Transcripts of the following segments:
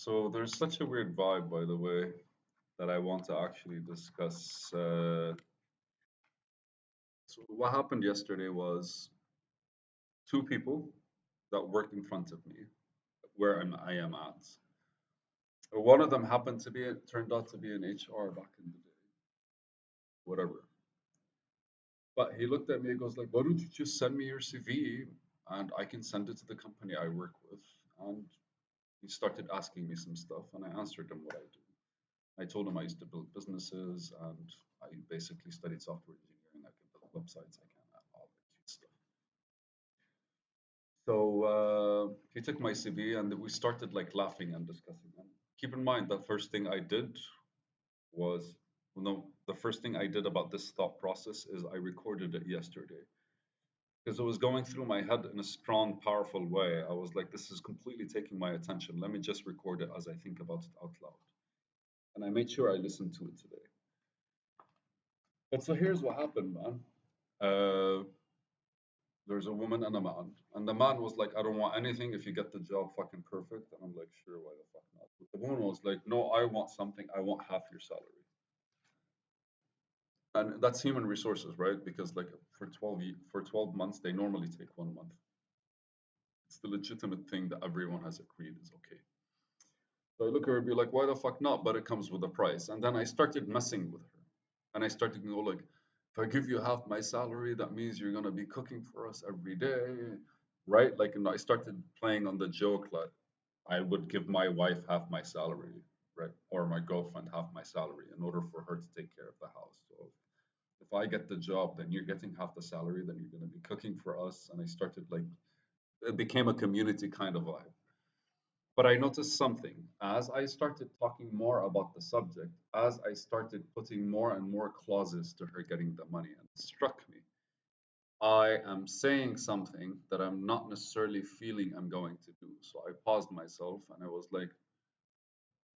So there's such a weird vibe, by the way, that I want to actually discuss. So what happened yesterday was two people that worked in front of me, where I am at. One of them happened to be, it turned out to be an HR back in the day, whatever. But he looked at me and goes like, "Why don't you just send me your CV and I can send it to the company I work with?" And he started asking me some stuff, and I answered him what I do. I told him I used to build businesses and I basically studied software engineering. I can build websites, I can all that cute stuff. So he took my CV and we started like laughing and discussing. And keep in mind, the first thing I did was, no, the first thing I did about this thought process is I recorded it yesterday because it was going through my head in a strong, powerful way. I was like, this is completely taking my attention. Let me just record it as I think about it out loud. And I made sure I listened to it today. But so here's what happened, man. Uh, there's a woman and a man, and the man was like, "I don't want anything. If you get the job, fucking perfect." And I'm like, "Sure, why the fuck not?" But the woman was like, "No, I want something. I want half your salary." And that's human resources, right? Because like for 12 months, they normally take 1 month. It's the legitimate thing that everyone has agreed is okay. So I look at her and be like, "Why the fuck not?" But it comes with a price. And then I started messing with her, and I started to go like, "If I give you half my salary, that means you're gonna be cooking for us every day, right?" Like, and I started playing on the joke like I would give my wife half my salary, right, or my girlfriend half my salary in order for her to take care of the house. So if I get the job, then you're getting half the salary, then you're gonna be cooking for us. And I started like it became a community kind of vibe. But I noticed something. As I started talking more about the subject, as I started putting more and more clauses to her getting the money, and it struck me. I am saying something that I'm not necessarily feeling I'm going to do. So I paused myself and I was like,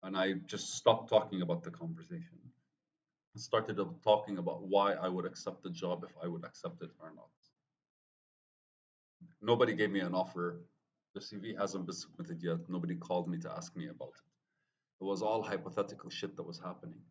and I just stopped talking about the conversation and started talking about why I would accept the job if I would accept it or not. Nobody gave me an offer. The CV hasn't been submitted yet. Nobody called me to ask me about it. It was all hypothetical shit that was happening.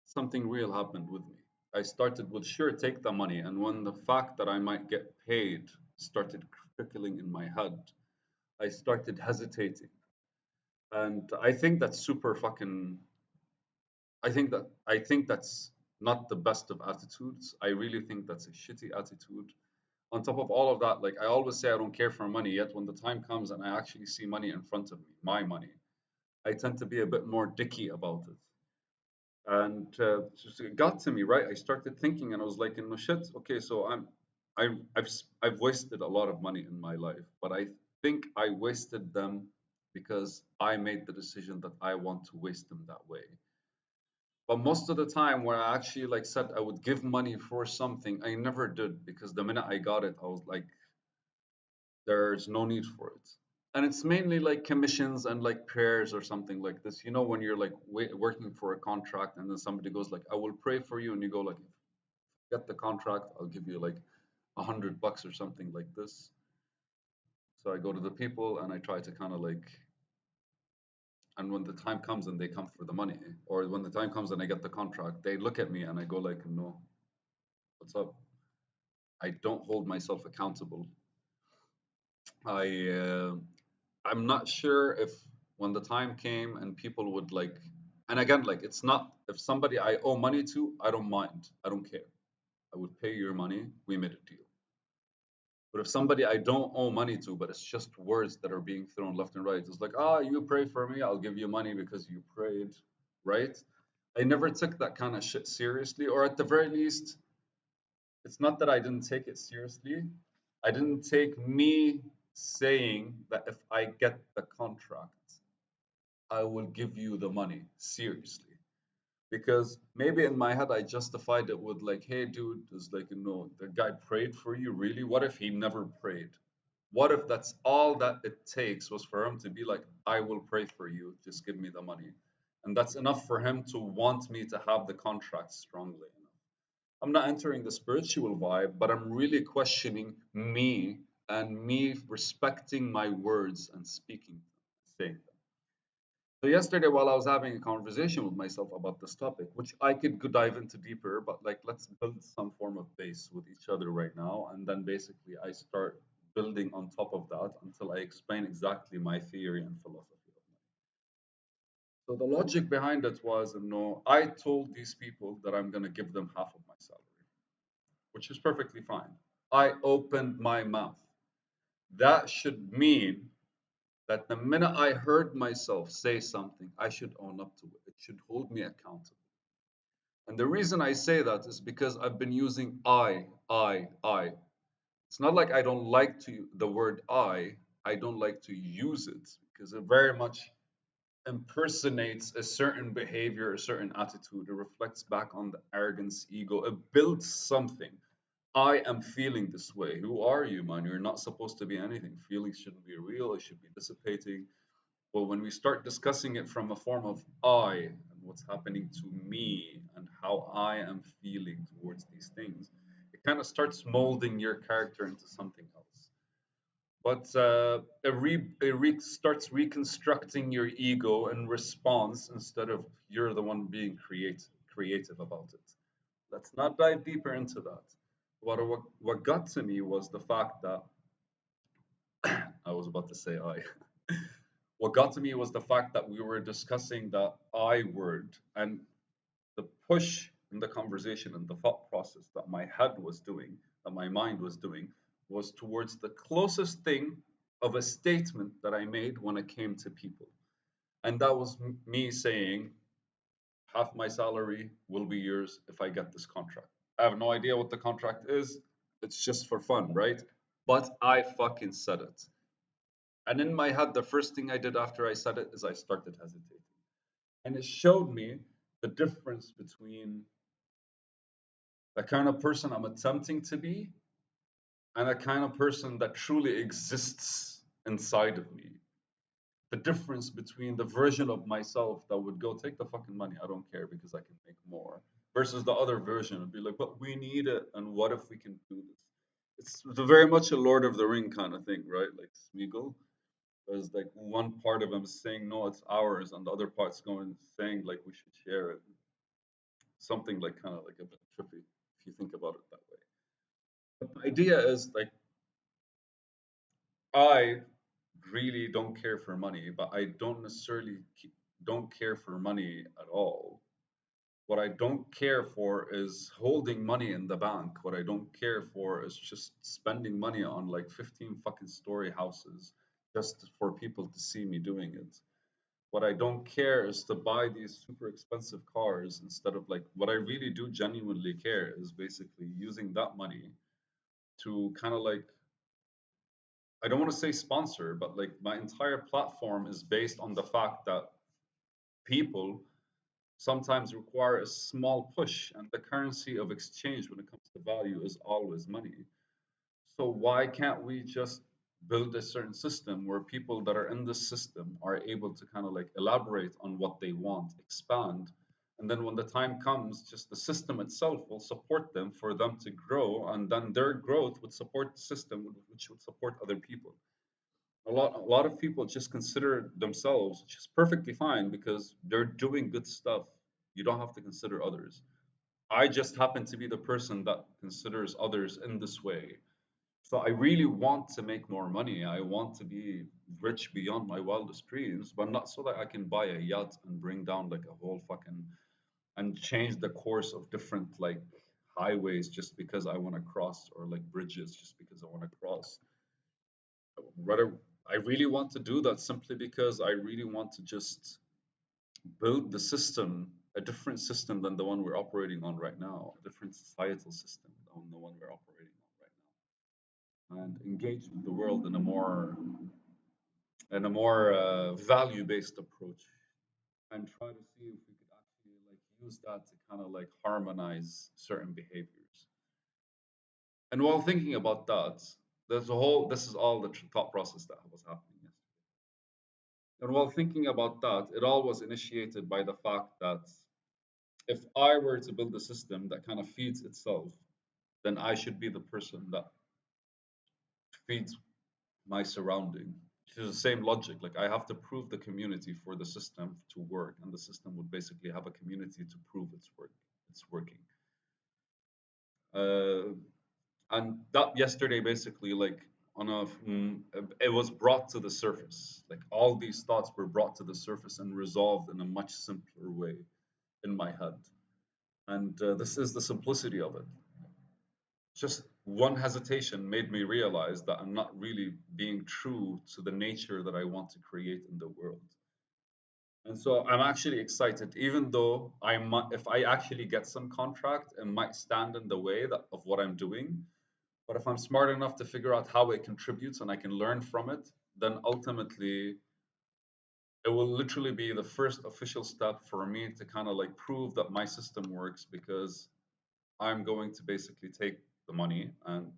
Something real happened with me. I started with sure, take the money. And when the fact that I might get paid started trickling in my head, I started hesitating. And I think that's super fucking, I think that's not the best of attitudes. I really think that's a shitty attitude. On top of all of that, like I always say, I don't care for money, yet when the time comes and I actually see money in front of me, my money, I tend to be a bit more dicky about it. And just it got to me, right? I started thinking, and I was like, "No shit. Okay, so I've wasted a lot of money in my life, but I think I wasted them because I made the decision that I want to waste them that way. But most of the time, where I actually like said I would give money for something, I never did because the minute I got it, I was like, there's no need for it. And it's mainly like commissions and like prayers or something like this. You know, when you're like working for a contract and then somebody goes like, "I will pray for you," and you go like, "Get the contract, I'll give you like $100 or something like this." So I go to the people and I try to kind of like, and when the time comes and they come for the money, or when the time comes and I get the contract, they look at me and I go like, "No, what's up?" I don't hold myself accountable. I I'm not sure if when the time came and people would like, and again, like it's not if somebody I owe money to, I don't mind, I don't care. I would pay your money. We made a deal. But if somebody I don't owe money to, but it's just words that are being thrown left and right, it's like, ah, you pray for me, I'll give you money because you prayed, right? I never took that kind of shit seriously, or at the very least, it's not that I didn't take it seriously. I didn't take me saying that if I get the contract, I will give you the money seriously. Because maybe in my head I justified it with like, hey dude, it's like, the guy prayed for you, really? What if he never prayed? What if that's all that it takes was for him to be like, I will pray for you, just give me the money. And that's enough for him to want me to have the contract strongly enough. I'm not entering the spiritual vibe, but I'm really questioning me and me respecting my words and speaking, saying them. So yesterday, while I was having a conversation with myself about this topic, which I could go dive into deeper, but like let's build some form of base with each other right now, and then basically I start building on top of that until I explain exactly my theory and philosophy of money. So the logic behind it was, no, I told these people that I'm gonna give them half of my salary, which is perfectly fine. I opened my mouth. That should mean that the minute I heard myself say something, I should own up to it. It should hold me accountable. And the reason I say that is because I've been using I. It's not like I don't like to the word I don't like to use it because it very much impersonates a certain behavior, a certain attitude. It reflects back on the arrogance, ego. It builds something. I am feeling this way. Who are you, man? You're not supposed to be anything. Feelings shouldn't be real. It should be dissipating. But when we start discussing it from a form of I and what's happening to me and how I am feeling towards these things, it kind of starts molding your character into something else. But starts reconstructing your ego in response instead of you're the one being creative about it. Let's not dive deeper into that. What got to me was the fact that I was about to say I. What got to me was the fact that we were discussing the I word and the push in the conversation and the thought process that my head was doing, that my mind was doing, was towards the closest thing of a statement that I made when it came to people. And that was me saying, half my salary will be yours if I get this contract. I have no idea what the contract is. It's just for fun, right? But I fucking said it. And in my head, the first thing I did after I said it is I started hesitating. And it showed me the difference between the kind of person I'm attempting to be and a kind of person that truly exists inside of me. The difference between the version of myself that would go take the fucking money, I don't care because I can make more, versus the other version would be like, but we need it, and what if we can do this? It's very much a Lord of the Ring kind of thing, right? Like Smeagol. There's like one part of him saying no, it's ours, and the other part's going saying like we should share it. Something like kind of like a bit trippy if you think about it that way. But the idea is like I really don't care for money, but I don't necessarily don't care for money at all. What I don't care for is holding money in the bank. What I don't care for is just spending money on like 15 fucking story houses just for people to see me doing it. What I don't care is to buy these super expensive cars instead of like what I really do genuinely care is basically using that money to kind of like I don't want to say sponsor, but like my entire platform is based on the fact that people sometimes require a small push, and the currency of exchange when it comes to value is always money. So why can't we just build a certain system where people that are in the system are able to kind of like elaborate on what they want, expand, and then when the time comes, just the system itself will support them for them to grow, and then their growth would support the system, which would support other people. A lot of people just consider themselves, which is perfectly fine because they're doing good stuff. You don't have to consider others. I just happen to be the person that considers others in this way. So I really want to make more money. I want to be rich beyond my wildest dreams, but not so that I can buy a yacht and bring down like a whole fucking and change the course of different like highways just because I want to cross or like bridges just because I want to cross. Rather, I really want to do that simply because I really want to just build the system, a different system than the one we're operating on right now, a different societal system than the one we're operating on right now, and engage with the world in a more value-based approach, and try to see if we could actually like use that to kind of like harmonize certain behaviors. And while thinking about that, this is all the thought process that was happening yesterday. And while thinking about that, it all was initiated by the fact that if I were to build a system that kind of feeds itself, then I should be the person that feeds my surrounding. It's the same logic. Like I have to prove the community for the system to work, and the system would basically have a community to prove it's working. Uh, and that yesterday basically like it was brought to the surface. Like all these thoughts were brought to the surface and resolved in a much simpler way in my head. And this is the simplicity of it. Just one hesitation made me realize that I'm not really being true to the nature that I want to create in the world. And so I'm actually excited, even though I might, if I actually get some contract, it might stand in the way of what I'm doing. But if I'm smart enough to figure out how it contributes and I can learn from it, then ultimately it will literally be the first official step for me to kind of like prove that my system works, because I'm going to basically take the money and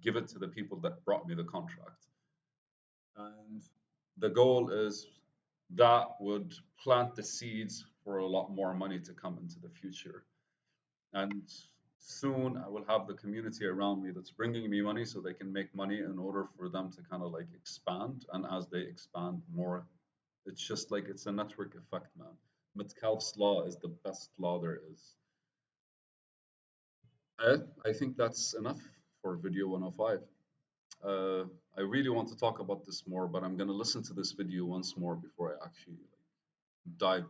give it to the people that brought me the contract. And the goal is that would plant the seeds for a lot more money to come into the future. And soon I will have the community around me that's bringing me money so they can make money in order for them to kind of like expand. And as they expand more, it's just like it's a network effect, man. Metcalfe's law is the best law there is. I think that's enough for video 105. Uh, I really want to talk about this more, but I'm going to listen to this video once more before I actually like, dive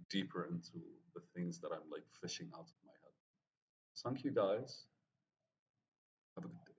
deeper into the things that I'm like fishing out of my head. Thank you guys. Have a good day.